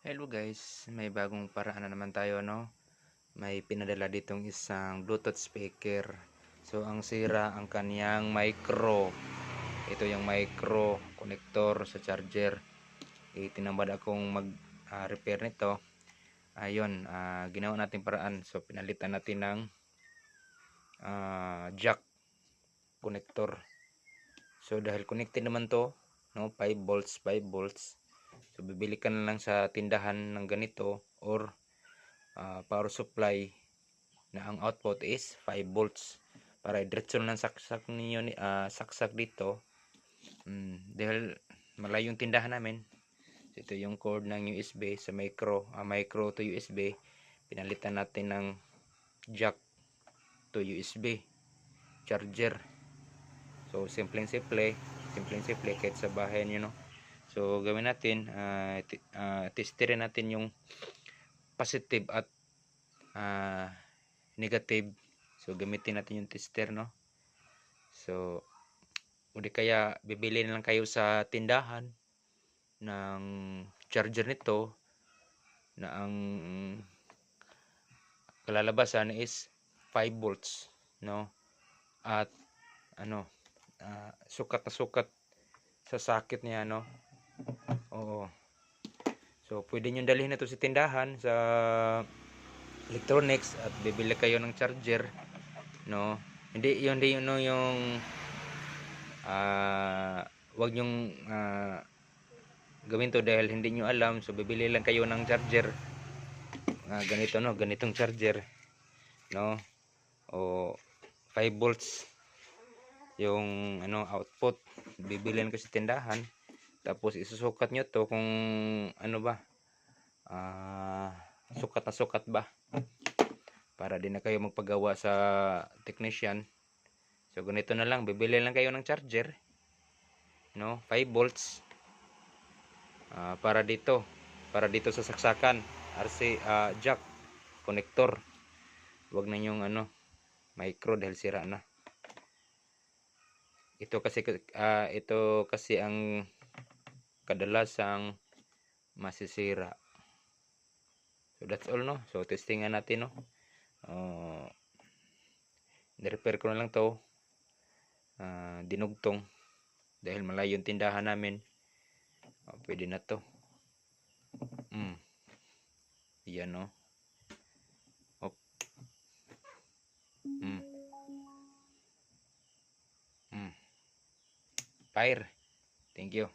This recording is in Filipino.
Hello guys, may bagong paraan na naman tayo, no? May pinadala ditong isang Bluetooth speaker. So ang sira ang kaniyang micro. Ito yung micro connector sa charger. Tinambad akong mag repair nito. Ayun, ginawa natin paraan. So pinalitan natin ng jack connector. So dahil connected naman to, no, 5 volts, 5 volts. So bibili ka na lang sa tindahan ng ganito or power supply na ang output is 5 volts para diretso lang saksak ninyo saksak dito. Dahil malayong tindahan namin. So, ito yung cord ng USB sa micro to USB. Pinalitan natin ng jack to USB charger. So simpleng simple kahit sa bahay nyo, no. So gawin natin, testerin natin yung positive at negative. So gamitin natin yung tester, no. So o di kaya bibili na lang kayo sa tindahan ng charger nito na ang kalalabasan is 5 volts, no. At sukat na sukat sa socket niya, no. Oo. So pwede nyo dalhin na to sa tindahan, sa electronics, at bibili kayo ng charger, no. Hindi yun, no, yung wag nyong gawin to dahil hindi nyo alam. So bibili lang kayo ng charger ganito, no, ganitong charger, no, o 5 volts yung output. Bibilihan ko sa tindahan, tapos isusukat nyo to kung ano ba, sukat na sukat ba, para din na kayo magpagawa sa technician. So ganito na lang, bibili lang kayo ng charger, no, 5 volts para dito sa saksakan RC jack connector. Wag na yung micro dahil sira na. Ito kasi ang kadalasang masisira. So that's all, no. So testingan natin, no. Ni-repair ko na lang to, dinugtong dahil malayo yung tindahan namin. Pwede na to. Yan, no. Fire. Thank you.